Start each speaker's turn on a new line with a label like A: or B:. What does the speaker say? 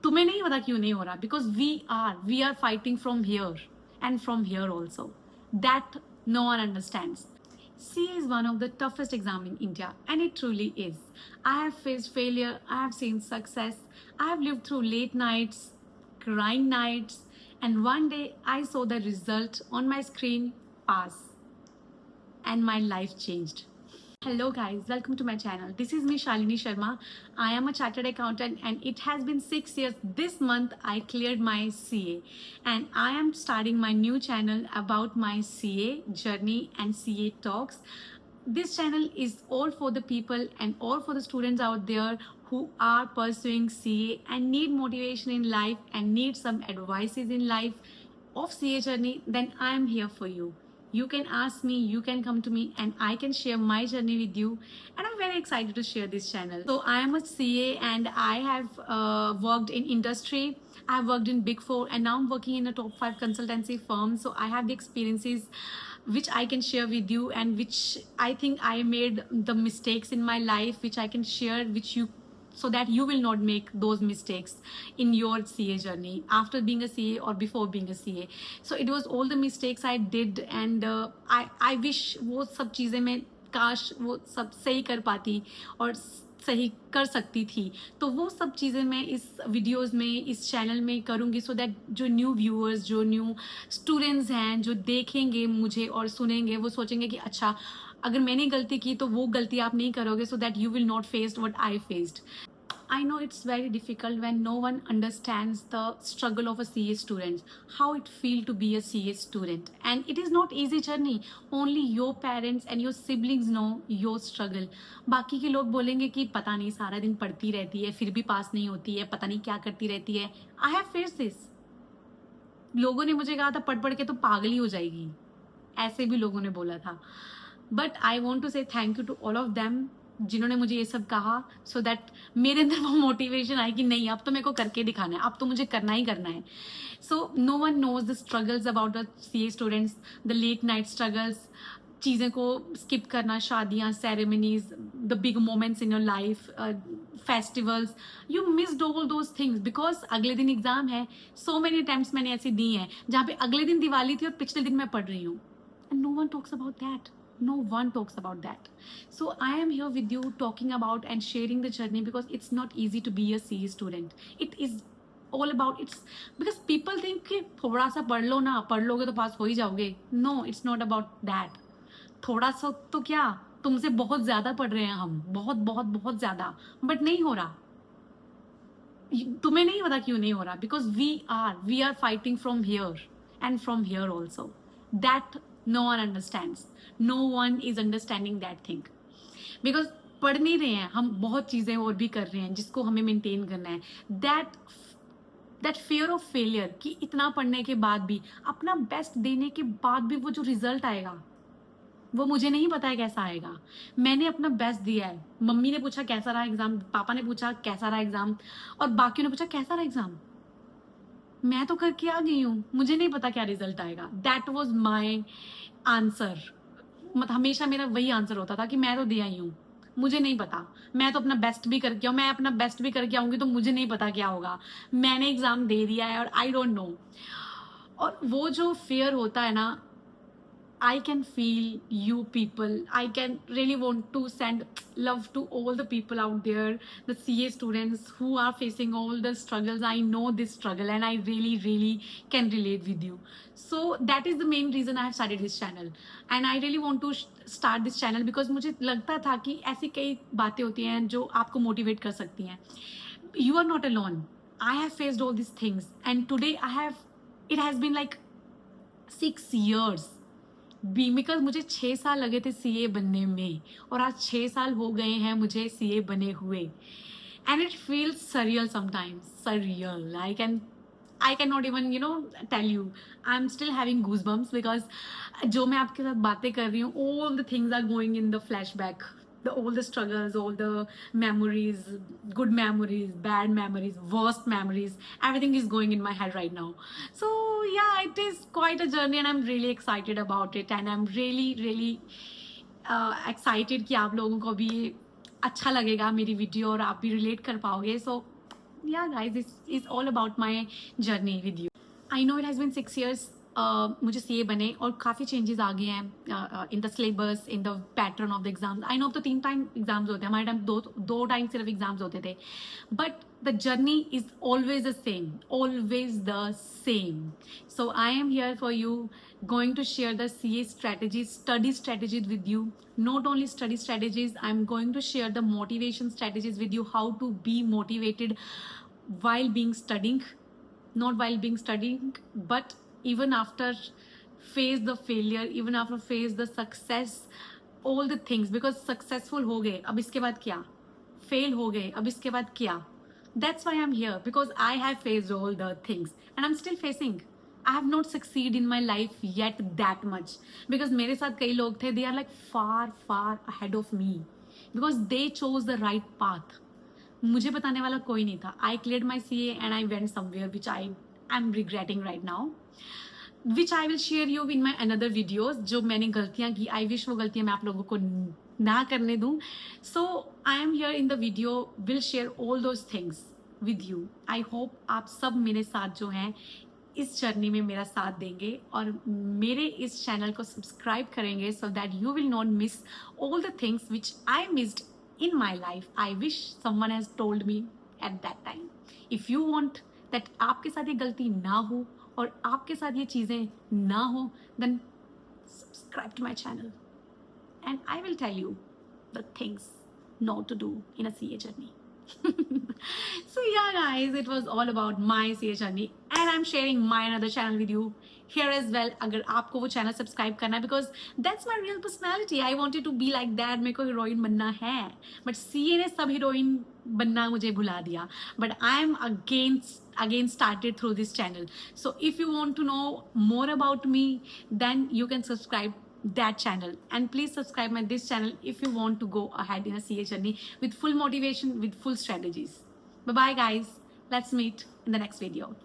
A: तुम्हें नहीं पता क्यों नहीं हो रहा, because we are fighting from here and from here also. That no one understands. CA is one of the toughest exam in India, and it truly is. I have faced failure, I have seen success, I have lived through late nights, crying nights, and one day I saw the result on my screen pass, and my life changed. Hello guys, welcome to my channel. This is me Shalini Sharma. I am a chartered accountant and it has been 6 years. This month I cleared my CA and I am starting my new channel about my CA journey and CA talks. This channel is all for the people and all for the students out there who are pursuing CA and need motivation in life and need some advices in life of CA journey. Then I am here for you. You can ask me, you can come to me, and I can share my journey with you. And I'm very excited to share this channel. So I am a CA and I have worked in industry. I have worked in Big Four and now I'm working in a top 5 consultancy firm. So I have the experiences which I can share with you and which I think I made the mistakes in my life, which I can share, which you so that you will not make those mistakes in your CA journey after being a CA or before being a CA. So it was all the mistakes I did and I wish वो सब चीज़ें मैं काश वो सब सही कर पाती और सही कर सकती थी. तो वो सब चीज़ें मैं इस वीडियोस में इस चैनल में करूँगी सो दैट जो न्यू व्यूअर्स जो न्यू स्टूडेंट्स हैं जो देखेंगे मुझे और सुनेंगे वो सोचेंगे कि अच्छा अगर मैंने गलती की तो वो गलती आप नहीं करोगे so that you will not face what I faced. I know it's very difficult when no one understands the struggle of a CA student, how it feels to be a CA student. And it is not easy journey. Only your parents and your siblings know your struggle. बाकी के लोग बोलेंगे कि पता नहीं सारा दिन पढ़ती रहती है फिर भी पास नहीं होती है, पता नहीं क्या करती रहती है. I have faced this. लोगों ने मुझे कहा था पढ़ पढ़ के तो पागल ही हो जाएगी, ऐसे भी लोगों ने बोला था. But I want to say thank you to all of them जिन्होंने मुझे ये सब कहा सो दैट मेरे अंदर वो मोटिवेशन आई कि नहीं अब तो मेरे को करके दिखाना है, अब तो मुझे करना ही करना है. So no one knows the struggles about the CA students, the late night struggles, चीज़ें को स्किप करना, शादियाँ, ceremonies, the big moments in your life, festivals. You missed all those things because अगले दिन एग्जाम है. सो मेनी अटेम्प्ट्स मैंने ऐसे दी हैं जहाँ पे अगले दिन दिवाली थी और पिछले दिन मैं पढ़ रही हूँ. And no one talks about that. No one talks about that. So I am here with you talking about and sharing the journey because it's not easy to be a CA student. It is all about it's because people think कि थोड़ा सा पढ़ लो ना, पढ़ लोगे तो पास हो ही जाओगे. No, it's not about that. थोड़ा सा तो क्या, तुमसे बहुत ज़्यादा पढ़ रहे हैं हम, बहुत बहुत बहुत ज़्यादा, बट नहीं हो रहा. तुम्हें नहीं पता क्यों नहीं हो रहा, because we are fighting from here and from here also. That no one understands. No one is understanding that thing. Because पढ़ नहीं रहे हैं हम, बहुत चीज़ें और भी कर रहे हैं जिसको हमें मेंटेन करना है. That fear of failure कि इतना पढ़ने के बाद भी, अपना बेस्ट देने के बाद भी वो जो रिजल्ट आएगा वो मुझे नहीं पता है कैसा आएगा. मैंने अपना बेस्ट दिया है. मम्मी ने पूछा कैसा रहा एग्ज़ाम, पापा ने पूछा कैसा रहा एग्ज़ाम, और बाकियों ने पूछा कैसा रहा एग्ज़ाम. मैं तो करके आ गई हूँ, मुझे नहीं पता क्या रिजल्ट आएगा. That was my answer. हमेशा मेरा वही आंसर होता था कि मैं तो दे आई हूँ, मुझे नहीं पता. मैं तो अपना बेस्ट भी करके आऊँ, मैं अपना बेस्ट भी करके आऊँगी तो मुझे नहीं पता क्या होगा. मैंने एग्ज़ाम दे दिया है और आई डोंट नो. और वो जो फियर होता है ना, I can feel you people. I can really want to send love to all the people out there, the CA students who are facing all the struggles. I know this struggle and I really can relate with you. So that is the main reason I have started this channel. And I really want to start this channel because मुझे लगता था कि ऐसी कई बातें होती हैं जो आपको मोटिवेट कर सकती हैं. You are not alone. I have faced all these things and today it has been like 6 years. Because मुझे 6 साल लगे थे CA बनने में और आज 6 साल हो गए हैं मुझे CA बने हुए. And it feels surreal sometimes, surreal. I can not even tell you. I am still having goose bumps because जो मैं आपके साथ बातें कर रही हूँ, all the things are going in the flashback. All the struggles, all the memories, good memories, bad memories, worst memories, everything is going in my head right now. So yeah, it is quite a journey and I'm really excited about it and I'm really excited कि आप लोगों को भी अच्छा लगेगा मेरी video और आप भी रिलेट कर पाओगे. So yeah, guys, it's all about my journey with you. I know it has been 6 years. मुझे सी ए बने और काफ़ी चेंजेस आ गए हैं in the syllabus, in the pattern of the exams. I know अब तो 3 टाइम एग्जाम्स होते हैं, हमारे टाइम दो टाइम सिर्फ एग्जाम्स होते थे. But the journey is always the same, always the same. So I am here for you, going to share the CA strategies, study strategies with you. Not only study strategies, I'm going to share the motivation strategies with you, how to be motivated while being studying, not while being studying, but even after face the failure, even after face the success, all the things. Because successful हो गए, अब इसके बाद क्या? Fail हो गए, अब इसके बाद क्या? That's why I'm here, because I have faced all the things and I'm still facing. I have not succeeded in my life yet that much, because मेरे साथ कई लोग थे, they are like far ahead of me because they chose the right path. मुझे बताने वाला कोई नहीं था. I cleared my CA and I went somewhere which I am regretting right now, which I will share you in my another videos. जो मैंने गलतियाँ की, I wish वो गलतियाँ मैं आप लोगों को ना करने दूँ. So I am here in the video, will share all those things with you. I hope आप सब मेरे साथ जो हैं इस जर्नी में मेरा साथ देंगे और मेरे इस चैनल को सब्सक्राइब करेंगे, so that you will not miss all the things which I missed in my life. I wish someone has told me at that time. If you want that आपके साथ ये गलती ना हो और आपके साथ ये चीज़ें ना हो, then subscribe to my channel and I will tell you the things not to do in a CA journey. So yeah, guys, it was all about my CA journey and I'm sharing my another channel with you here as well. अगर आपको वो channel subscribe करना है, because that's my real personality. I wanted to be like that. मेरे को heroine बनना है, but CA ने सब हीरोइन बनना मुझे भुला दिया. But I am again started through this channel. So if you want to know more about me, then you can subscribe that channel, and please subscribe my this channel if you want to go ahead in a CA journey with full motivation, with full strategies. Bye bye guys, let's meet in the next video.